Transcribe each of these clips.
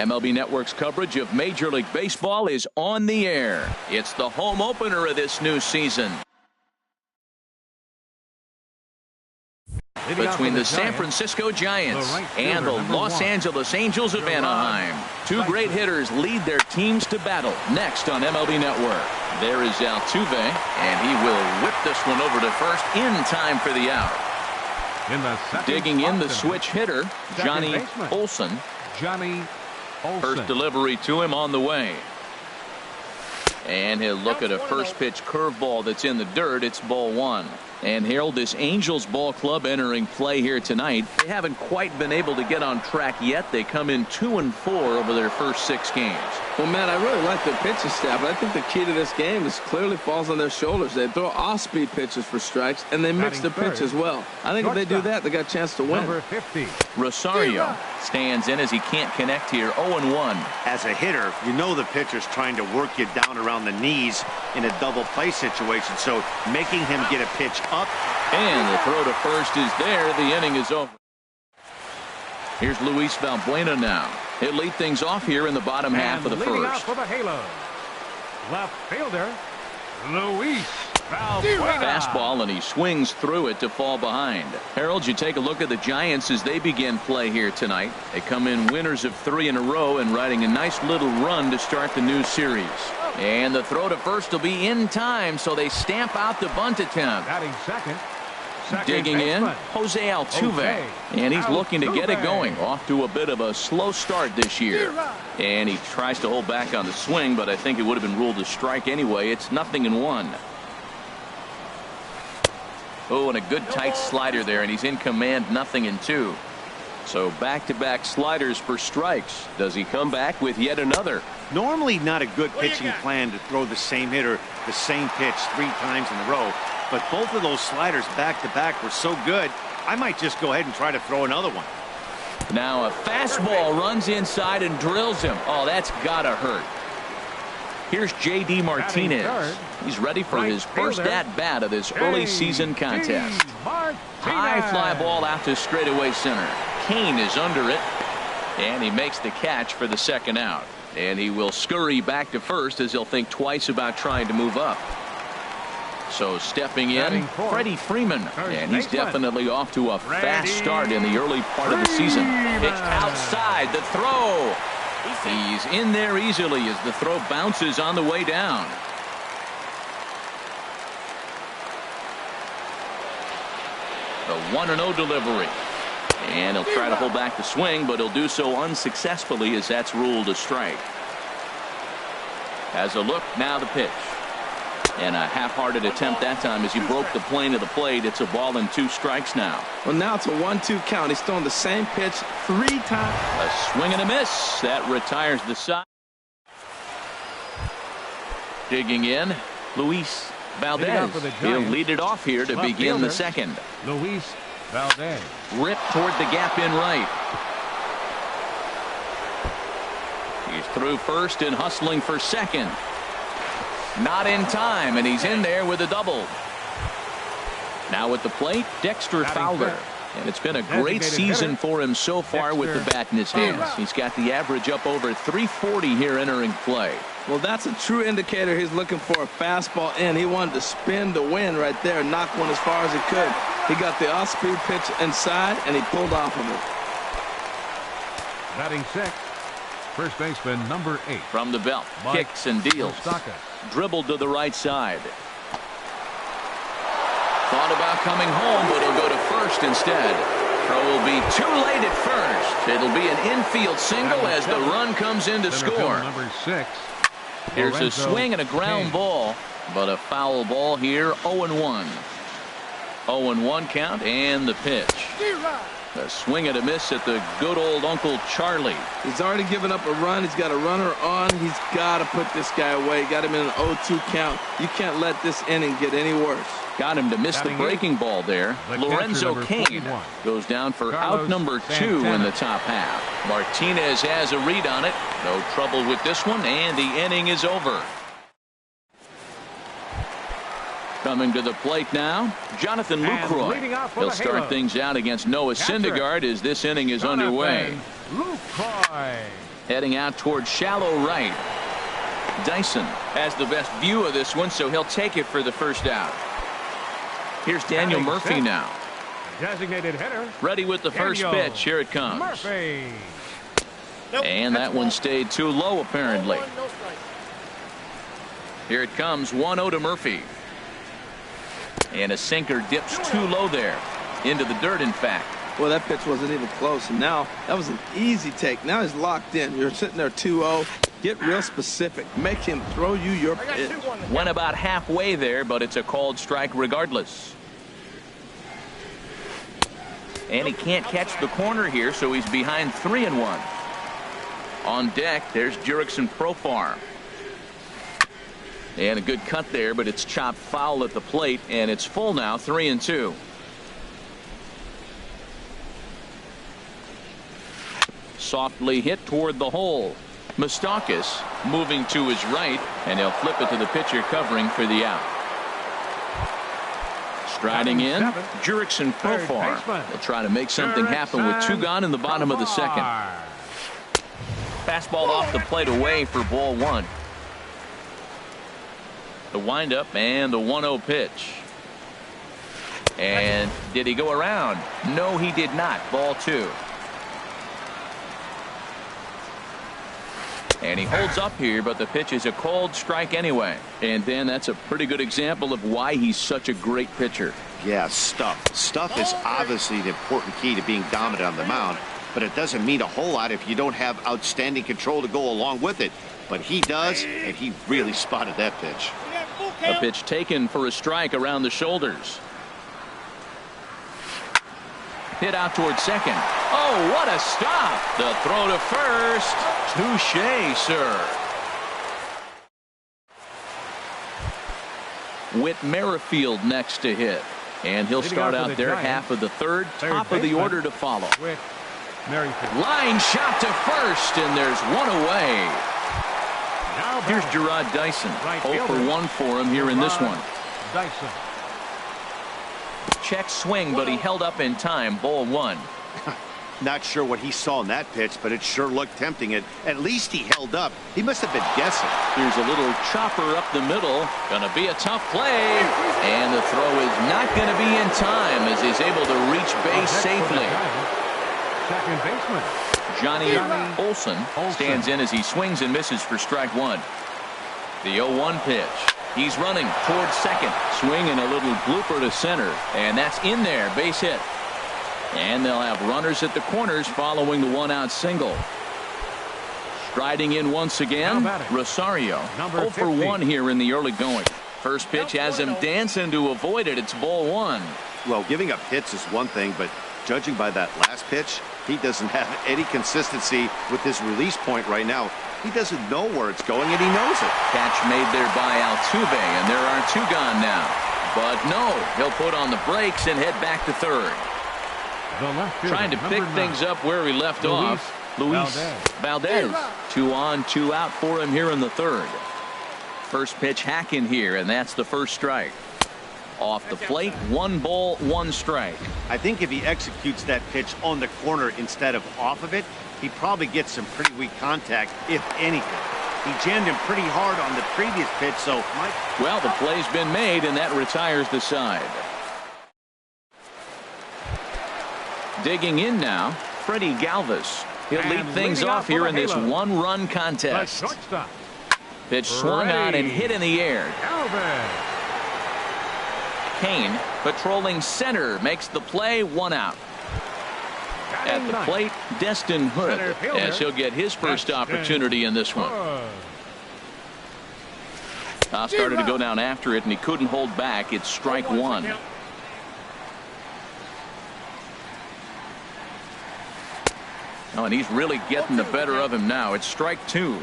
MLB Network's coverage of Major League Baseball is on the air. It's the home opener of this new season. Between the San Francisco Giants and the Los Angeles Angels of Anaheim. Two great hitters lead their teams to battle. Next on MLB Network. There is Altuve, and he will whip this one over to first in time for the out. Digging in the switch hitter, Johnny Olson. First delivery to him on the way. And he'll look at a first pitch curveball that's in the dirt. It's ball one. And Harold, this Angels ball club entering play here tonight. They haven't quite been able to get on track yet. They come in 2-4 over their first 6 games. Well, Matt, I really like the pitching staff, but I think the key to this game is clearly falls on their shoulders. They throw off-speed pitches for strikes, and they mix the pitch as well. I think if they do that, they got a chance to win. Number 50. Rosario stands in as he can't connect here. 0-1. As a hitter, you know the pitcher's trying to work you down around the knees in a double play situation, so making him get a pitch up. And the throw to first is there. The inning is over. Here's Luis Valbuena now. He'll lead things off here in the bottom half of the leading first. Out for the Halo. Left fielder, Luis Valbuena. Fastball, and he swings through it to fall behind. Harold, you take a look at the Giants as they begin play here tonight. They come in winners of 3 in a row and riding a nice little run to start the new series. And the throw to first will be in time, so they stamp out the bunt attempt. Batting second. Digging in, Jose Altuve. And he's looking to get it going. Off to a bit of a slow start this year. And he tries to hold back on the swing, but I think it would have been ruled a strike anyway. It's 0-1. Oh, and a good tight slider there, and he's in command. 0-2. So back-to-back sliders for strikes. Does he come back with yet another? Normally not a good pitching plan to throw the same hitter the same pitch 3 times in a row. But both of those sliders back-to-back were so good, I might just go ahead and try to throw another one. Now a fastball runs inside and drills him. Oh, that's gotta hurt. Here's J.D. Martinez. He's ready for his first at-bat of this early season contest. High fly ball out to straightaway center. Kane is under it, and he makes the catch for the second out. And he will scurry back to first as he'll think twice about trying to move up. So stepping in, Freddie Freeman, and he's definitely off to a fast start in the early part of the season. Pitched outside, the throw. He's in there easily as the throw bounces on the way down. The 1-0 delivery. And he'll try to hold back the swing, but he'll do so unsuccessfully as that's ruled a strike. Has a look, now the pitch. And a half-hearted attempt that time as he broke the plane of the plate. It's a ball and 2 strikes now. Well, now it's a 1-2 count. He's throwing the same pitch 3 times. A swing and a miss. That retires the side. Digging in, Luis Valdez. He'll lead it off here to begin the second. Luis Valdez. Ripped toward the gap in right. He's through first and hustling for second. Not in time, and he's in there with a double. Now at the plate, Dexter Fowler. And it's been a great season for him so far with the bat in his hands. He's got the average up over 340 here entering play. Well, that's a true indicator. He's looking for a fastball in. He wanted to spin the wind right there, knock one as far as he could. He got the off-speed pitch inside, and he pulled off of it. Batting 6, first baseman number 8. From the belt, kicks and deals. Dribbled to the right side. Thought about coming home, but he'll go to first instead. Throw will be too late at first. It'll be an infield single as the run comes in to score. Number 6. Here's a swing and a ground ball, but a foul ball here. 0-1. 0-1 count and the pitch. A swing and a miss at the good old Uncle Charlie. He's already given up a run. He's got a runner on. He's got to put this guy away. Got him in an 0-2 count. You can't let this inning get any worse. Got him to miss the breaking ball there. Lorenzo Cain goes down for out number 2 in the top half. Martinez has a read on it. No trouble with this one, and the inning is over. Coming to the plate now, Jonathan Lucroy. He'll start things out against Noah Syndergaard as this inning is underway. Heading out towards shallow right. Dyson has the best view of this one, so he'll take it for the first out. Here's Daniel Murphy now. Designated hitter. Ready with the first pitch. Here it comes. Murphy. And that one stayed too low, apparently. Here it comes, 1-0 to Murphy. And a sinker dips too low there. Into the dirt, in fact. Well, that pitch wasn't even close, and now that was an easy take. Now he's locked in. You're sitting there 2-0. Get real specific. Make him throw you your pitch. Went about halfway there, but it's a called strike regardless. And he can't catch the corner here, so he's behind 3-1. On deck, there's Jurickson Profar. And a good cut there, but it's chopped foul at the plate, and it's full now, 3-2. Softly hit toward the hole. Moustakas moving to his right, and he'll flip it to the pitcher covering for the out. Striding in, Jurickson Profar. He'll try to make something happen with 2 gone in the bottom of the second. Fastball off the plate away for ball 1. The windup and the 1-0 pitch. And did he go around? No, he did not. Ball 2. And he holds up here, but the pitch is a called strike anyway. And then that's a pretty good example of why he's such a great pitcher. Yeah, stuff. Stuff is obviously the important key to being dominant on the mound, but it doesn't mean a whole lot if you don't have outstanding control to go along with it. But he does, and he really spotted that pitch. A pitch taken for a strike around the shoulders. Hit out towards second. Oh, what a stop. The throw to first. Touché, sir. Whit Merrifield next to hit. And he'll start out there half of the third. Top of the order to follow. Line shot to first, and there's one away. Here's Gerard Dyson. 0 for 1 for him here in this one. Dyson. Check swing, but he held up in time. Ball 1. Not sure what he saw in that pitch, but it sure looked tempting. At least he held up. He must have been guessing. Here's a little chopper up the middle. Gonna be a tough play. And the throw is not gonna be in time as he's able to reach base safely. Second baseman. Johnny Olson stands in as he swings and misses for strike 1. The 0-1 pitch. He's running towards second. Swinging a little blooper to center. And that's in there. Base hit. And they'll have runners at the corners following the 1-out single. Striding in once again, Rosario. 0 for 1 here in the early going. First pitch has him dancing to avoid it. It's ball 1. Well, giving up hits is one thing, but judging by that last pitch, he doesn't have any consistency with his release point right now. He doesn't know where it's going, and he knows it. Catch made there by Altuve, and there are 2 gone now. But no, he'll put on the brakes and head back to third. Trying to pick things up where he left off. Luis Valdez. 2 on, 2 out for him here in the third. First pitch hacking here, and that's the first strike. Off the plate, 1 ball, 1 strike. I think if he executes that pitch on the corner instead of off of it, he probably gets some pretty weak contact, if anything. He jammed him pretty hard on the previous pitch, so well, the play's been made, and that retires the side. Digging in now, Freddie Galvis. He'll lead things off here in this 1-run contest. Pitch swung on and hit in the air. Kane patrolling center makes the play. 1 out. At the plate, Destin Hood, as he'll get his first opportunity in this one. Started to go down after it, and he couldn't hold back. It's strike 1. Oh, and he's really getting the better of him now. It's strike 2.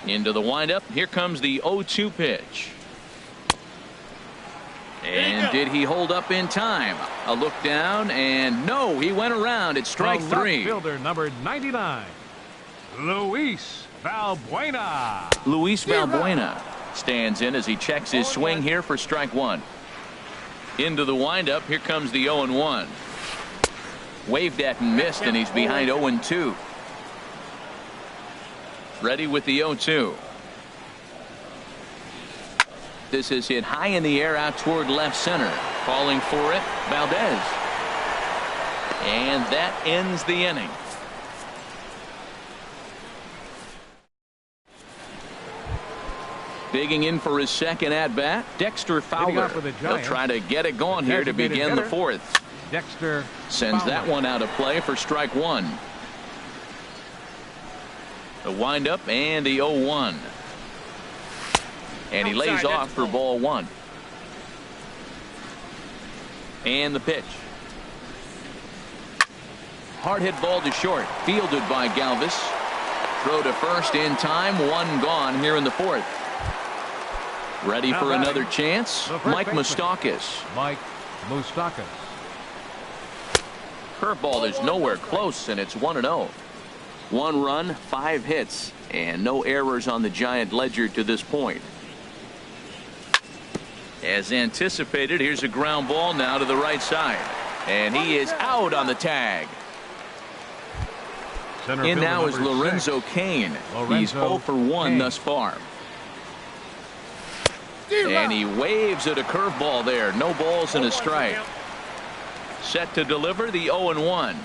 Into the windup. Here comes the 0-2 pitch. And did he hold up in time? A look down, and no, he went around. It's strike 3. Fielder number 99, Luis Valbuena. Luis Valbuena stands in as he checks his swing here for strike 1. Into the windup. Here comes the 0-1. Waved at and missed, and he's behind 0-2. Ready with the 0-2. This is hit high in the air out toward left center. Calling for it, Valdez. And that ends the inning. Digging in for his second at-bat, Dexter Fowler. He'll try to get it going here to begin the fourth. Dexter sends that one out of play for strike one. The windup and the 0-1. And he lays off for ball one. And the pitch. Hard hit ball to short. Fielded by Galvis. Throw to first in time. One gone here in the fourth. Ready for another chance. Mike Moustakas. Mike Moustakas. Curveball is nowhere close, and it's 1-0. 1 run, 5 hits, and no errors on the Giant ledger to this point. As anticipated, here's a ground ball now to the right side. And he is out on the tag. In now is Lorenzo Cain. He's 0 for 1 thus far. And he waves at a curveball there. No balls and a strike. Set to deliver the 0-1.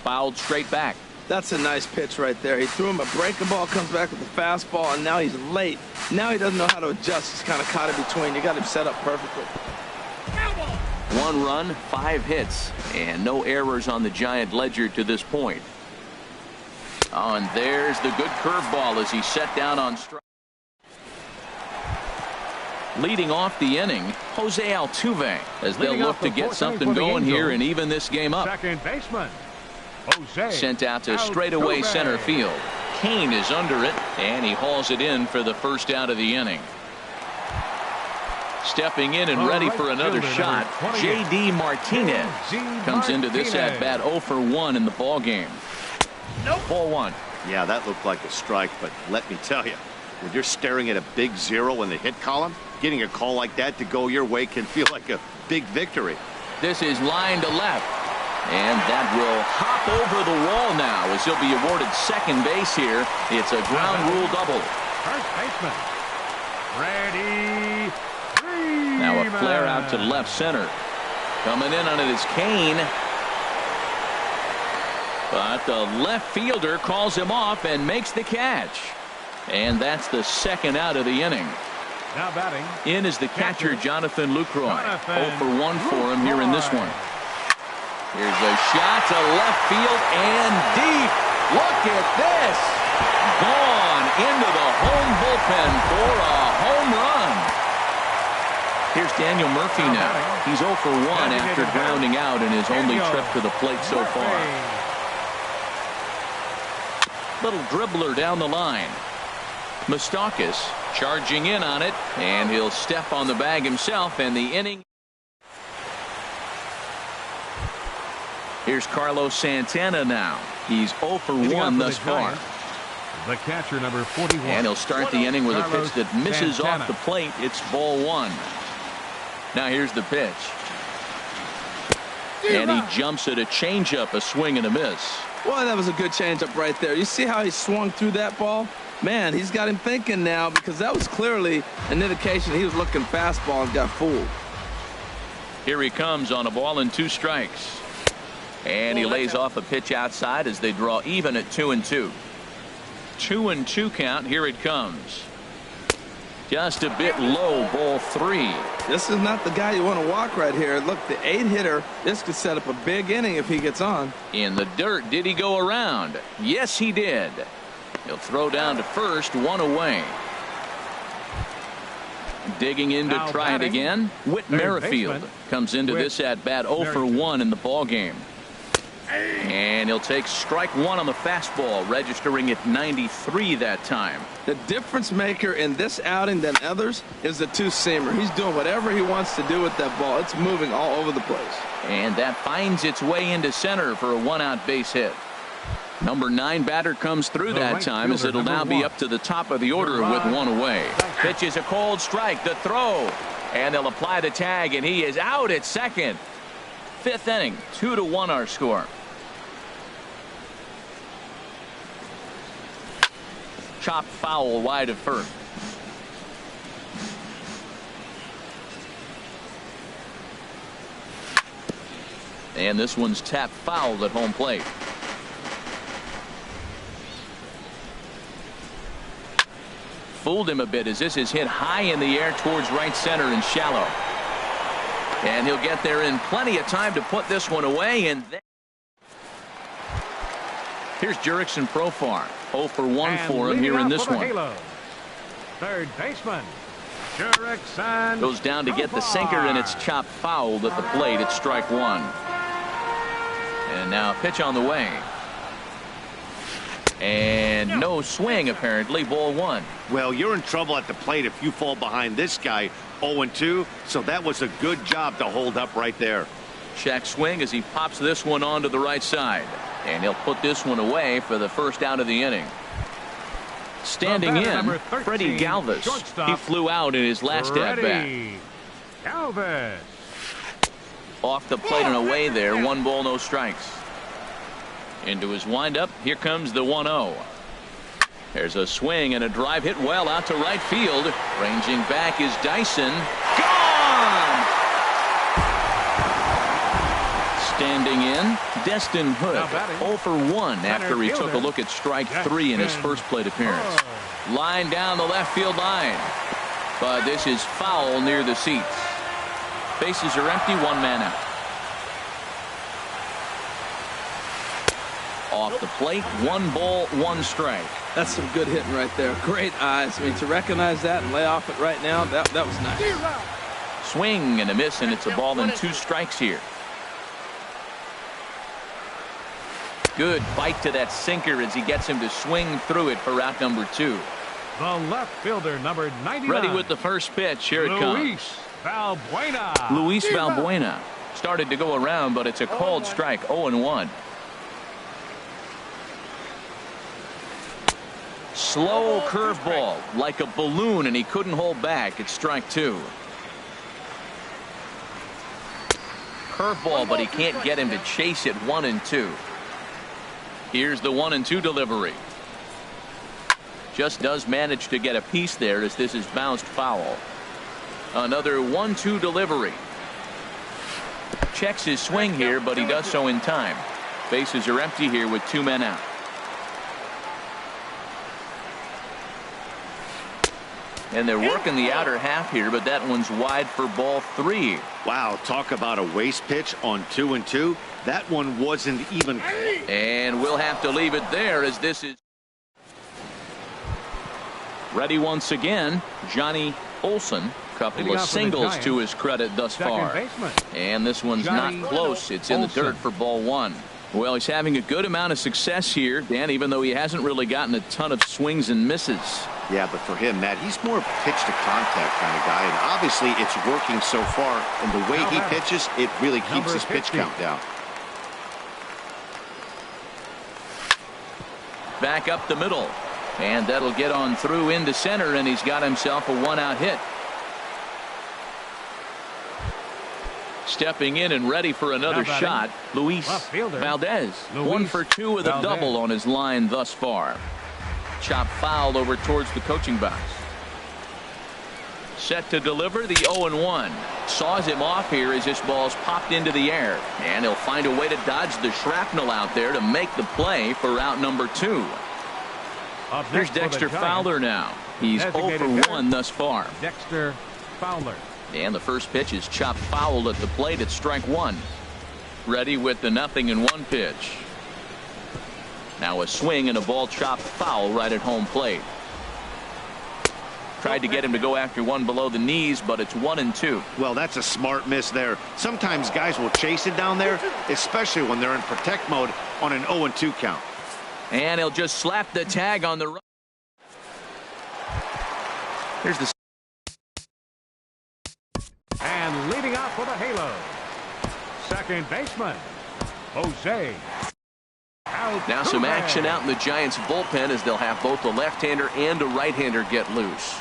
Fouled straight back. That's a nice pitch right there. He threw him a breaking ball, comes back with the fastball, and now he's late. Now he doesn't know how to adjust. He's kind of caught in between. You got him set up perfectly. 1 run, 5 hits, and no errors on the Giant ledger to this point. Oh, and there's the good curveball as he set down on strike. Leading off the inning, Jose Altuve, as they'll look to get something going here and even this game up. Second baseman, Jose sent out to straightaway center field. Cain is under it, and he hauls it in for the first out of the inning. Stepping in and ready for another shot, J.D. Martinez comes into this at-bat 0 for 1 in the ball game. Ball one. Yeah, that looked like a strike, but let me tell you, when you're staring at a big 0 in the hit column, getting a call like that to go your way can feel like a big victory. This is line to left. And that will hop over the wall now as he'll be awarded second base here. It's a ground rule double. First baseman, Freddie Freeman. Now a flare out to left center. Coming in on it is Cain. But the left fielder calls him off and makes the catch. And that's the second out of the inning. Now batting. In is the catcher, Jonathan Lucroy. 0 for 1 for him here in this one. Here's a shot to left field and deep. Look at this. Gone into the home bullpen for a home run. Here's Daniel Murphy now. He's 0 for 1 after grounding out in his only trip to the plate so far. Little dribbler down the line. Moustakas charging in on it, and he'll step on the bag himself, and the inning. Here's Carlos Santana now. He's 0 for 1 thus far. The catcher, number 41. And he'll start the inning with a pitch that misses off the plate. It's ball one. Now here's the pitch. And he jumps at a changeup, a swing and a miss. Boy, that was a good changeup right there. You see how he swung through that ball? Man, he's got him thinking now, because that was clearly an indication he was looking fastball and got fooled. Here he comes on a ball and 2 strikes. And he lays off a pitch outside as they draw even at 2-2. 2-2 count. Here it comes. Just a bit low, ball 3. This is not the guy you want to walk right here. Look, the 8-hitter, this could set up a big inning if he gets on. In the dirt, did he go around? Yes, he did. He'll throw down to first, 1 away. Digging in to try it again. Whit Merrifield comes into this at-bat 0 for 1 in the ball game. And he'll take strike 1 on the fastball, registering at 93 that time. The difference maker in this outing than others is the 2-seamer. He's doing whatever he wants to do with that ball. It's moving all over the place. And that finds its way into center for a 1-out base hit. Number 9 batter comes through that time as it'll now be up to the top of the order with 1 away. Pitch is a cold strike. The throw. And they'll apply the tag, and he is out at second. 5th inning, 2-1 our score. Chopped foul wide of first. And this one's tapped foul at home plate. Fooled him a bit as this is hit high in the air towards right center and shallow. And he'll get there in plenty of time to put this one away. And then here's Jurickson Profar. 0 for 1 for him here in this one. Third baseman Jurickson goes down to get the sinker, and it's chopped fouled at the plate. It's strike one. And now a pitch on the way. And no swing, apparently. Ball one. Well, you're in trouble at the plate if you fall behind this guy. 0-2, so that was a good job to hold up right there. Check swing as he pops this one onto the right side. And he'll put this one away for the first out of the inning. Standing in, Freddie Galvis. He flew out in his last at-bat. Galvis. Off the plate and away there. 1 ball, no strikes. Into his windup. Here comes the 1-0. There's a swing and a drive hit well out to right field. Ranging back is Dyson. Gone! Standing in, Destin Hood. 0 for 1 after he took a look at strike 3 in his first plate appearance. Line down the left field line. But this is foul near the seats. Bases are empty, 1 man out. Off the plate, 1 ball, 1 strike. That's some good hitting right there. Great eyes. I mean, to recognize that and lay off it right now, that was nice. Swing and a miss, and it's a ball and 2 strikes here. Good bite to that sinker as he gets him to swing through it for out number 2. The left fielder, number 99. Ready with the first pitch. Here it comes. Luis Valbuena. Luis Valbuena started to go around, but it's a called strike. 0-1. Slow curveball like a balloon, and he couldn't hold back. It's strike 2. Curveball, but he can't get him to chase it. 1-2. Here's the 1-2 delivery. Just does manage to get a piece there as this is bounced foul. Another 1-2 delivery. Checks his swing here, but he does so in time. Bases are empty here with 2 men out. And they're working the outer half here, but that one's wide for ball 3. Wow, talk about a waste pitch on 2-2. That one wasn't even. And we'll have to leave it there as this is ready once again. Johnny Olson. Couple of singles to his credit thus far. And this one's not close. It's in the dirt for ball 1. Well, he's having a good amount of success here, Dan, even though he hasn't really gotten a ton of swings and misses. Yeah, but for him, Matt, he's more of a pitch to contact kind of guy, and obviously it's working so far. And the way he pitches, it really keeps his pitch count down. Back up the middle, and that'll get on through into center, and he's got himself a 1-out hit. Stepping in and ready for another shot, Luis Valdez. 1 for 2 with a double on his line thus far. Chop foul over towards the coaching box. Set to deliver the 0-1. Saws him off here as this ball's popped into the air. And he'll find a way to dodge the shrapnel out there to make the play for out number 2. Here's Dexter Fowler now. He's 0 for 1 thus far. Dexter Fowler. And the first pitch is chopped foul at the plate at strike 1. Ready with the 0-1 pitch. Now a swing and a ball chopped foul right at home plate. Tried to get him to go after one below the knees, but it's 1-2. Well, that's a smart miss there. Sometimes guys will chase it down there, especially when they're in protect mode on an 0-2 count. And he'll just slap the tag on the right. Here's the. And leading off with a halo, second baseman, Jose. Now some action out in the Giants bullpen as they'll have both a left-hander and a right-hander get loose.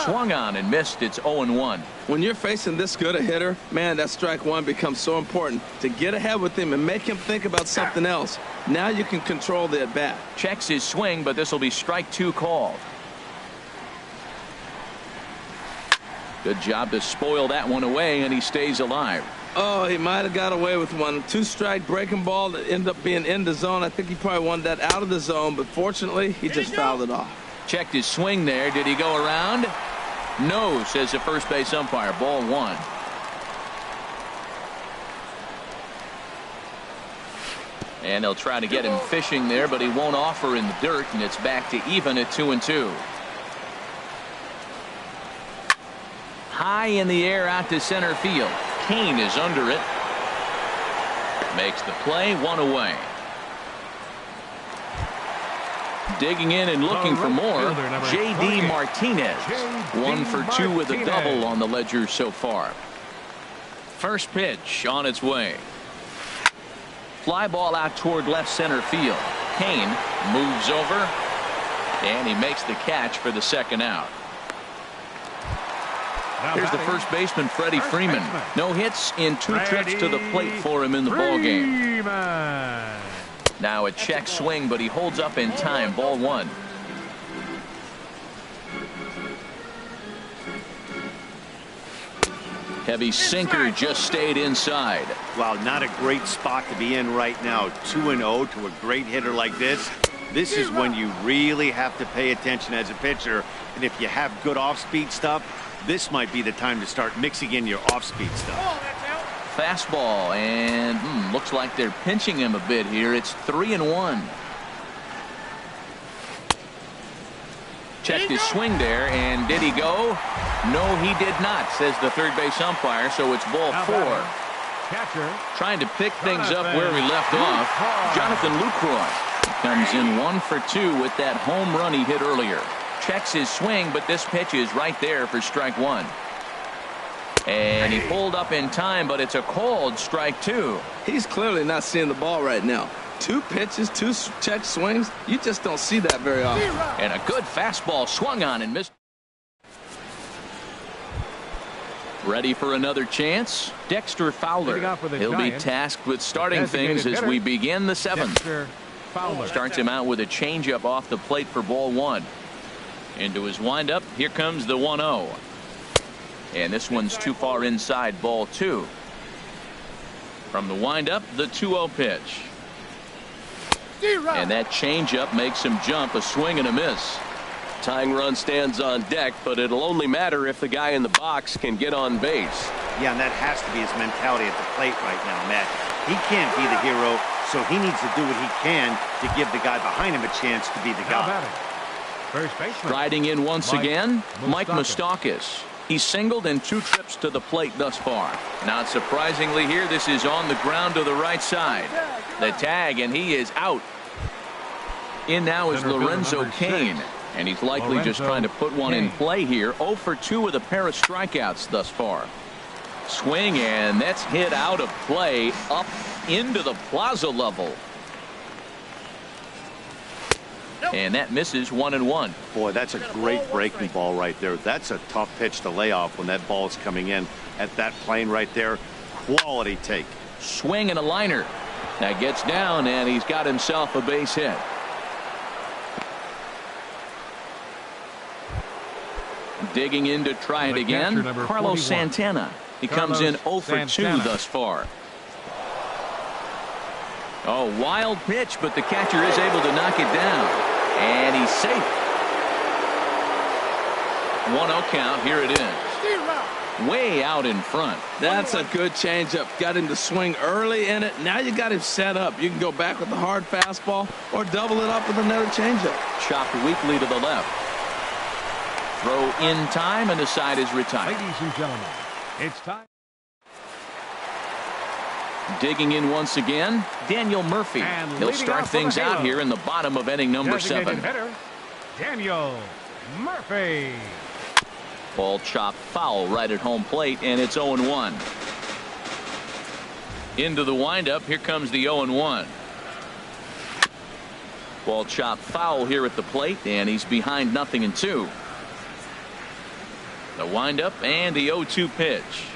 Swung on and missed. It's 0-1. When you're facing this good a hitter, man, that strike one becomes so important to get ahead with him and make him think about something else. Now you can control the at-bat. Checks his swing, but this will be strike two called. Good job to spoil that one away, and he stays alive. Oh, he might have got away with one. Two-strike breaking ball that ended up being in the zone. I think he probably wanted that out of the zone, but fortunately, he just fouled it off. Checked his swing there. Did he go around? No, says the first base umpire. Ball one. And they'll try to get him fishing there, but he won't offer in the dirt, and it's back to even at 2-2. High in the air out to center field. Kane is under it. Makes the play, one away. Digging in and looking for more, J.D. Martinez. 1 for 2 with a double on the ledger so far. First pitch on its way. Fly ball out toward left center field. Kane moves over, and he makes the catch for the second out. Here's the first baseman, Freddie Freeman. No hits in 2 trips to the plate for him in the ballgame. Now a check swing, but he holds up in time. Ball one. Heavy sinker just stayed inside. Wow, not a great spot to be in right now. 2-0 to a great hitter like this. This is when you really have to pay attention as a pitcher. And if you have good off-speed stuff, this might be the time to start mixing in your off-speed stuff. Fastball, and looks like they're pinching him a bit here. It's 3-1. Checked his swing there, and did he go? No, he did not, says the third base umpire, so it's ball 4. Catcher. Trying to pick things up where we left off. Jonathan Lucroy comes in 1 for 2 with that home run he hit earlier. Checks his swing, but this pitch is right there for strike one. And he pulled up in time, but it's a called strike two. He's clearly not seeing the ball right now. 2 pitches, 2 check swings. You just don't see that very often. And a good fastball swung on and missed. Ready for another chance? Dexter Fowler. He'll be tasked with starting things as we begin the 7th. Starts him out with a changeup off the plate for ball 1. Into his windup. Here comes the 1-0. And this one's too far inside, ball 2. From the windup, the 2-0 pitch. And that changeup makes him jump, a swing and a miss. Tying run stands on deck, but it'll only matter if the guy in the box can get on base. Yeah, and that has to be his mentality at the plate right now, Matt. He can't be the hero, so he needs to do what he can to give the guy behind him a chance to be the guy. First baseman. Striding in once again, Mike Moustakas. He's singled in 2 trips to the plate thus far. Not surprisingly here, this is on the ground to the right side. The tag, and he is out. In now is Lorenzo Cain, and he's likely just trying to put one in play here. 0 for 2 with a pair of strikeouts thus far. Swing, and that's hit out of play up into the plaza level. And that misses 1-1. Boy, that's a great breaking ball right there. That's a tough pitch to lay off when that ball is coming in at that plane right there. Quality take. Swing and a liner. That gets down, and he's got himself a base hit. Digging in to try it again, Carlos Santana. He comes in 0 for 2 thus far. Oh, wild pitch, but the catcher is able to knock it down. And he's safe. 1-0 count. Here it is. Way out in front. That's a good changeup. Got him to swing early in it. Now you got him set up. You can go back with the hard fastball or double it up with another changeup. Chopped weakly to the left. Throw in time, and the side is retired. Ladies and gentlemen, it's time. Digging in once again, Daniel Murphy. He'll start things out here in the bottom of inning number 7. Hitter, Daniel Murphy. Ball chopped foul right at home plate, and it's 0-1. Into the windup. Here comes the 0-1. Ball chopped foul here at the plate, and he's behind 0-2. The windup and the 0-2 pitch.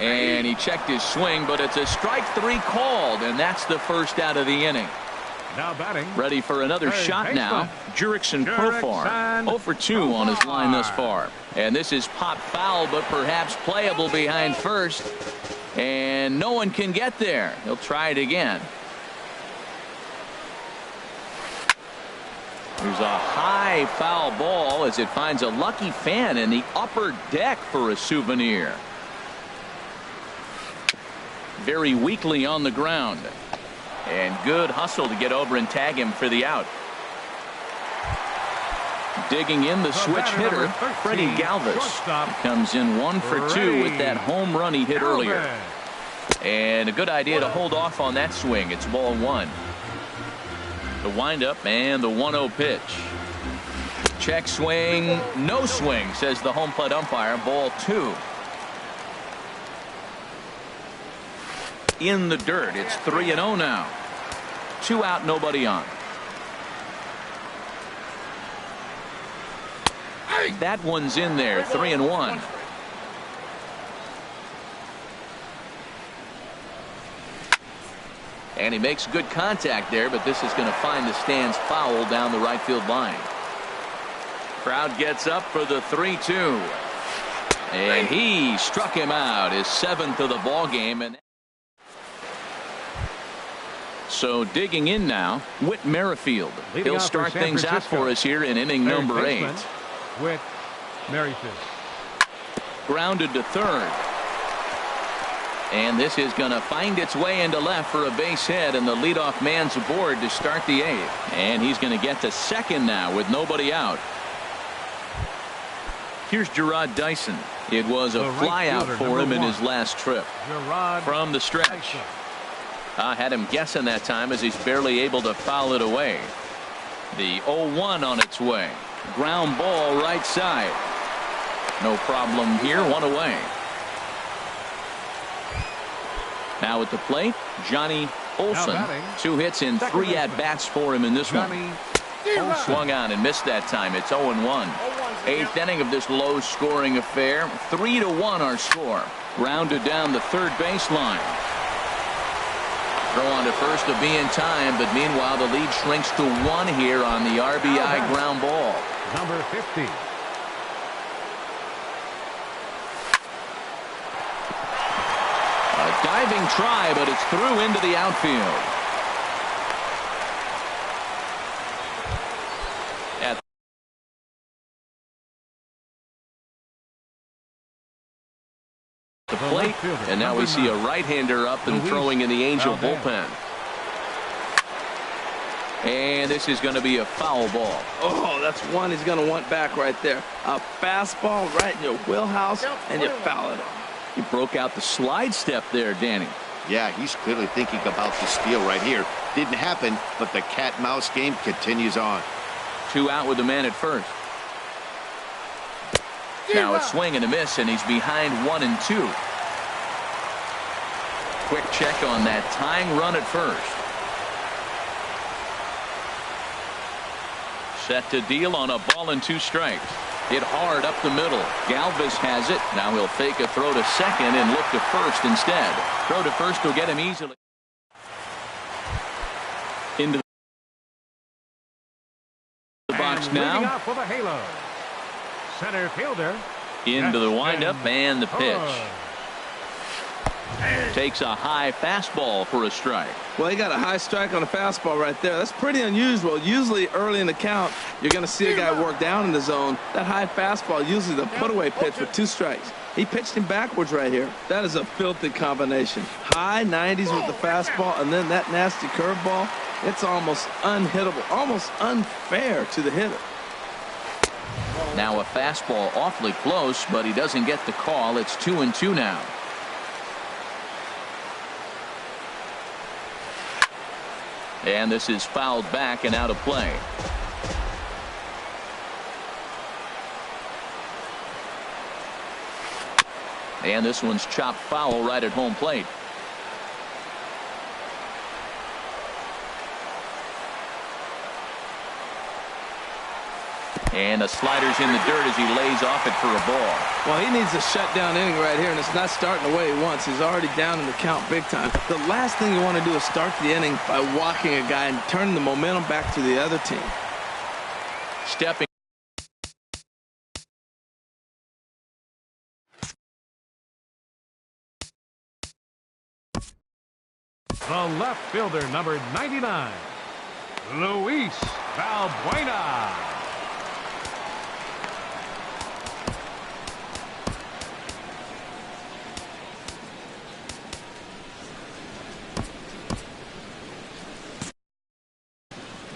And he checked his swing, but it's a strike three called, and that's the first out of the inning. Now batting. Ready for another shot now. Jurickson Profar 0 for 2 on his line thus far. And this is pop foul, but perhaps playable behind first. And no one can get there. He'll try it again. There's a high foul ball as it finds a lucky fan in the upper deck for a souvenir. Very weakly on the ground. And good hustle to get over and tag him for the out. Digging in the switch hitter, Freddie Galvis. Comes in 1 for 2 with that home run he hit earlier. And a good idea to hold off on that swing. It's ball 1. The windup and the 1-0 pitch. Check swing, no swing, says the home plate umpire. Ball 2. In the dirt. It's 3-0 now. 2 out, nobody on. That one's in there. 3-1. And he makes good contact there, but this is going to find the stands foul down the right field line. Crowd gets up for the 3-2. And he struck him out, his 7th of the ball game. And so digging in now, Whit Merrifield. He'll start things out for us here in inning number 8. Whit Merrifield. Grounded to third. And this is going to find its way into left for a base hit, and the leadoff man's aboard to start the 8th. And he's going to get to second now with nobody out. Here's Gerard Dyson. It was a fly out for him in his last trip. From the stretch. I had him guessing that time as he's barely able to foul it away. The 0-1 on its way. Ground ball right side. No problem here. 1 away. Now at the plate, Johnny Olson. 2 hits in 3 at-bats for him in this one. Swung on and missed that time. It's 0-1. 8th inning of this low-scoring affair. 3-1 our score. Rounded down the third baseline. Throw on to first to be in time, but meanwhile the lead shrinks to 1 here on the RBI ground ball. Number 50. A diving try, but it's through into the outfield. At the plate, and now we see a right-hander up and throwing in the Angel bullpen. And this is going to be a foul ball. Oh, that's one he's going to want back right there. A fastball right in your wheelhouse, and you foul it off. He broke out the slide step there, Danny. Yeah, he's clearly thinking about the steal right here. Didn't happen, but the cat-mouse game continues on. 2 out with the man at first. Now a swing and a miss, and he's behind 1-2. Quick check on that tying run at first. Set to deal on a ball and 2 strikes. Hit hard up the middle. Galvis has it. Now he'll fake a throw to second and look to first instead. Throw to first will get him easily. Into the box now. For the halo. Center fielder. Into the windup and the pitch. Takes a high fastball for a strike. Well, he got a high strike on a fastball right there. That's pretty unusual. Usually early in the count, you're going to see a guy work down in the zone. That high fastball, usually the put-away pitch with 2 strikes. He pitched him backwards right here. That is a filthy combination. High 90s with the fastball, and then that nasty curveball. It's almost unhittable, almost unfair to the hitter. Now a fastball awfully close, but he doesn't get the call. It's 2-2 now. And this is fouled back and out of play. And this one's chopped foul right at home plate. And the slider's in the dirt as he lays off it for a ball. Well, he needs a shutdown inning right here, and it's not starting the way he wants. He's already down in the count big time. The last thing you want to do is start the inning by walking a guy and turning the momentum back to the other team. Stepping. The left fielder, number 99, Luis Valbuena.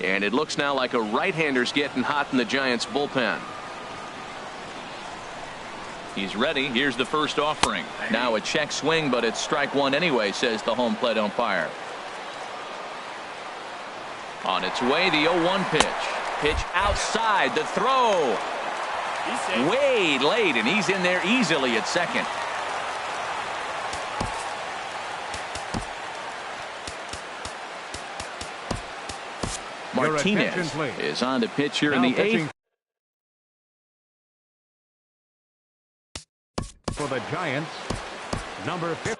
And it looks now like a right-hander's getting hot in the Giants bullpen. He's ready. Here's the first offering. Now a check swing, but it's strike one anyway, says the home plate umpire. On its way, the 0-1 pitch. Pitch outside. The throw. Way late, and he's in there easily at second. Martinez is on to pitch here in the 8th. For the Giants, number 50.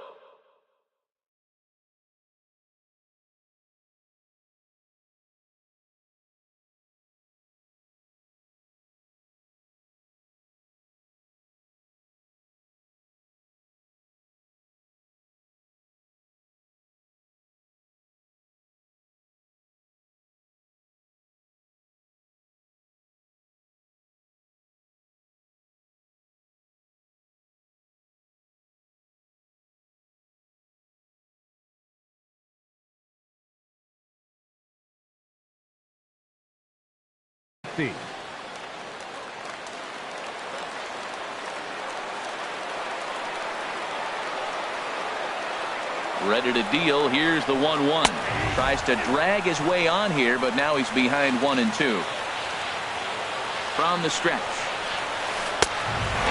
Ready to deal. Here's the 1-1. Tries to drag his way on here, but now he's behind 1-2. From the stretch.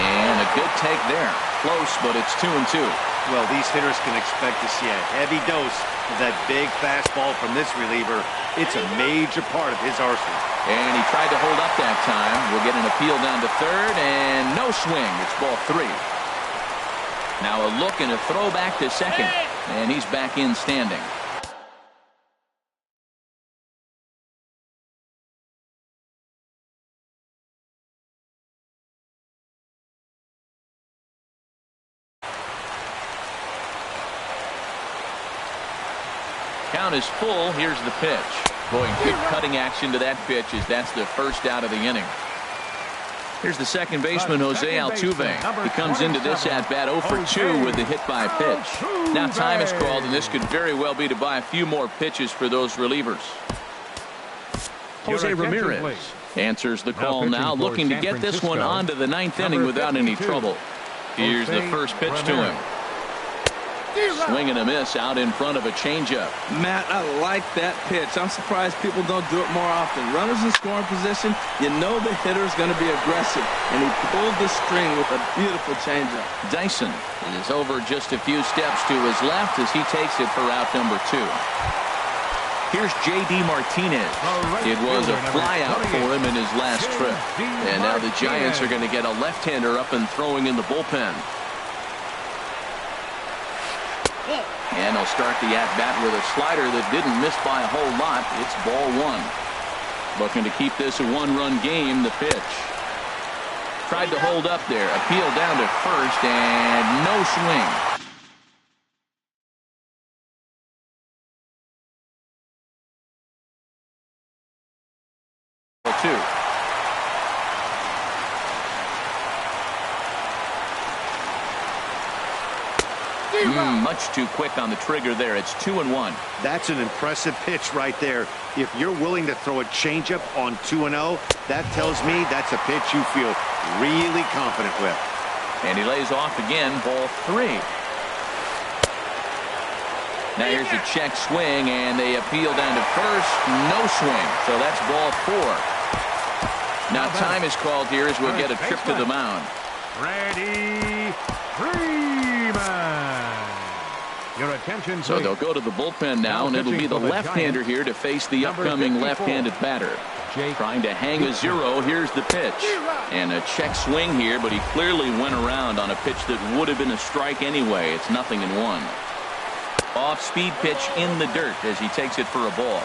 And a good take there. Close, but it's 2-2. Well, these hitters can expect to see a heavy dose of that big fastball from this reliever. It's a major part of his arsenal. And he tried to hold up that time. We'll get an appeal down to third, and no swing. It's ball 3. Now a look and a throw back to second. And he's back in standing. Count is full. Here's the pitch. Boy, good cutting action to that pitch as that's the first out of the inning. Here's the second baseman, Jose Altuve. He comes into this at-bat 0 for 2 with the hit by pitch. Now time is called, and this could very well be to buy a few more pitches for those relievers. Jose Ramirez answers the call now, looking to get this one onto the 9th inning without any trouble. Here's the first pitch to him. Swing and a miss out in front of a changeup. Matt, I like that pitch. I'm surprised people don't do it more often. Runners in scoring position, you know the hitter's going to be aggressive, and he pulled the string with a beautiful changeup. Dyson is over just a few steps to his left as he takes it for out number 2. Here's J.D. Martinez. It was a flyout for him in his last trip. And now the Giants are going to get a left-hander up and throwing in the bullpen. And they'll start the at-bat with a slider that didn't miss by a whole lot. It's ball 1. Looking to keep this a one-run game. The pitch. Tried to hold up there. Appeal down to first, and no swing. Ball 2. Much too quick on the trigger there. It's 2-1. That's an impressive pitch right there. If you're willing to throw a changeup on 2-0, that tells me that's a pitch you feel really confident with. And he lays off again. Ball 3. Now here's a check swing, and they appeal down to first. No swing. So that's ball 4. Now time is called here as we'll get a trip to the mound. Freddie Freeman. Your attention, so they'll go to the bullpen now, and it'll be the left-hander here to face the upcoming left-handed batter. Trying to hang a 0. Here's the pitch. And a check swing here, but he clearly went around on a pitch that would have been a strike anyway. It's 0-1. Off-speed pitch in the dirt as he takes it for a ball.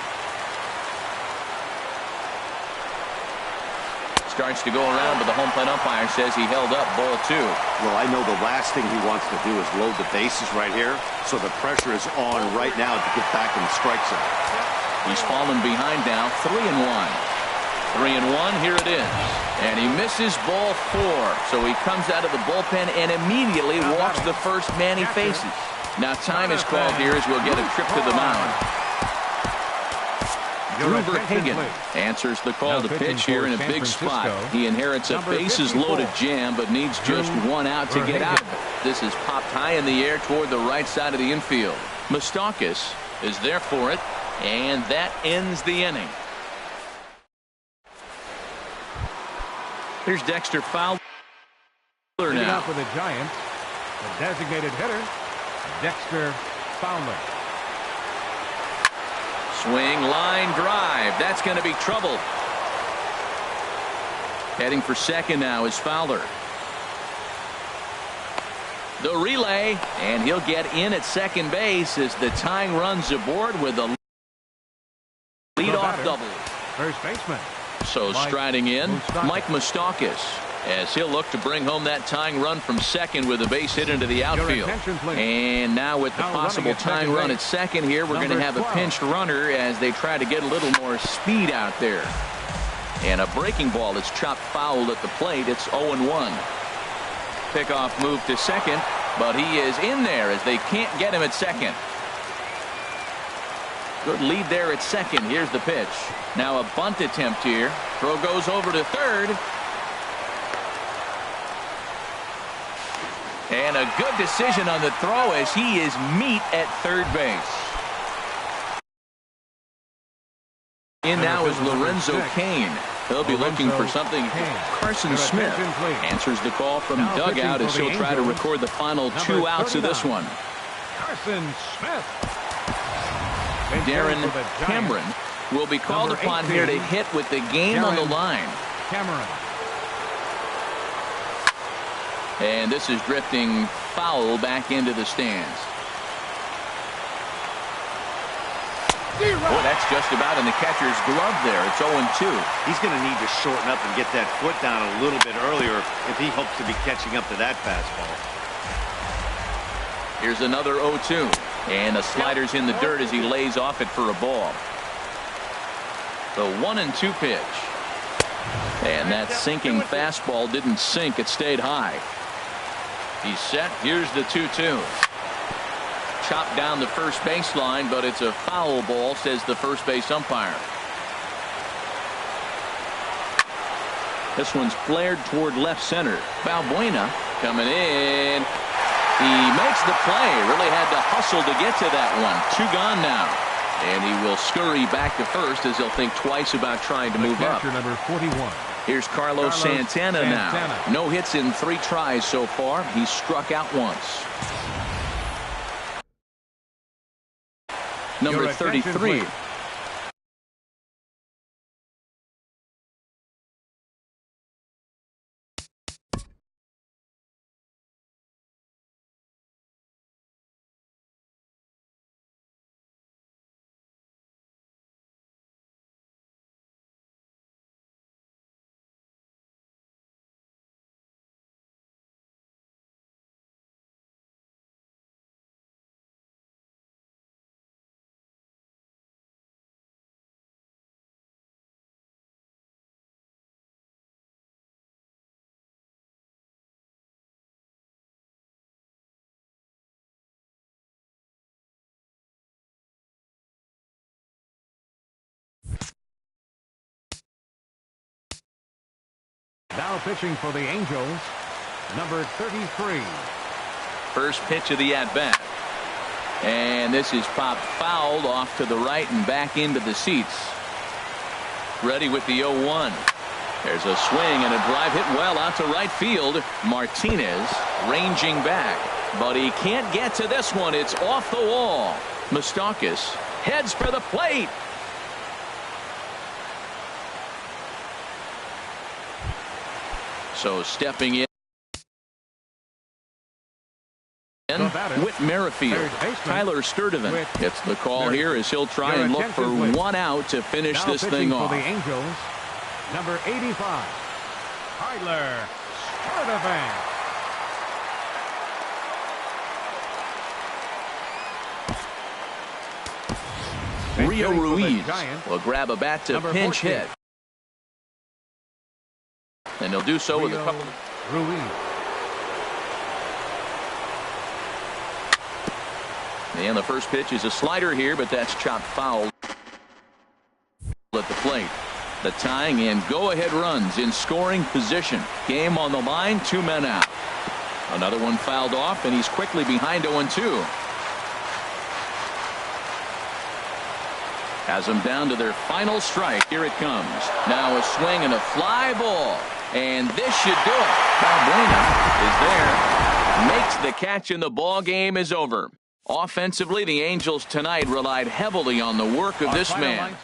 Starts to go around, but the home plate umpire says he held up ball 2. Well, I know the last thing he wants to do is load the bases right here, so the pressure is on right now to get back in the strike zone. He's fallen behind now, 3-1. 3-1, here it is. And he misses ball 4. So he comes out of the bullpen and immediately walks the first man he faces. Now time is called here as we'll get a trip to the mound. Gruber Hagen answers the call to pitch here in a big spot. He inherits a bases-loaded jam, but needs just 1 out to get out of it. This is popped high in the air toward the right side of the infield. Moustakas is there for it, and that ends the inning. Here's Dexter Fowler now. Up with the Giants, the designated hitter, Dexter Fowler. Swing, line drive. That's going to be trouble. Heading for second now is Fowler. The relay, and he'll get in at second base as the tying runs aboard with a leadoff double. First baseman. So striding in, Mike Moustakas, as he'll look to bring home that tying run from second with a base hit into the outfield. And now with the possible tying run at second here, we're going to have a pinched runner as they try to get a little more speed out there. And a breaking ball that's chopped foul at the plate. It's 0-1. Pickoff move to second, but he is in there as they can't get him at second. Good lead there at second. Here's the pitch. Now a bunt attempt here. Throw goes over to third. And a good decision on the throw as he is meat at third base. In now is Lorenzo Cain. He'll be looking for something. Carson Smith answers the call from dugout as he'll try to record the final 2 outs of this one. Carson Smith. Darren Cameron will be called upon here to hit with the game on the line. Cameron. And this is drifting foul back into the stands. Boy, that's just about in the catcher's glove there. It's 0-2. He's going to need to shorten up and get that foot down a little bit earlier if he hopes to be catching up to that fastball. Here's another 0-2. And the slider's in the dirt as he lays off it for a ball. The 1-2 pitch. And that sinking fastball didn't sink. It stayed high. He's set. Here's the 2-2. Chopped down the first baseline, but it's a foul ball, says the first base umpire. This one's flared toward left center. Balbuena coming in. He makes the play. Really had to hustle to get to that one. 2 gone now. And he will scurry back to first as he'll think twice about trying to move up. Number 41. Here's Carlos Santana now. No hits in 3 tries so far. He's struck out once. Number 33. Now pitching for the Angels, number 33. First pitch of the at-bat. And this is popped fouled off to the right and back into the seats. Ready with the 0-1. There's a swing and a drive hit well out to right field. Martinez ranging back, but he can't get to this one. It's off the wall. Moustakas heads for the plate. So stepping in with Merrifield, Tyler Sturdivant gets the call here as he'll try and look for one out to finish this thing off. For the Angels, number 85, Tyler Sturdivant. Rio Ruiz will grab a bat to Number pinch 14. hit. And he'll do so with a couple of... Ruiz. And the first pitch is a slider here, but that's chopped foul at the plate. The tying and go-ahead runs in scoring position. Game on the line, 2 men out. Another one fouled off, and he's quickly behind 0-2. Has them down to their final strike. Here it comes. Now a swing and a fly ball. And this should do it. Balbuena is there. Makes the catch, and the ball game is over. Offensively, the Angels tonight relied heavily on the work of this man.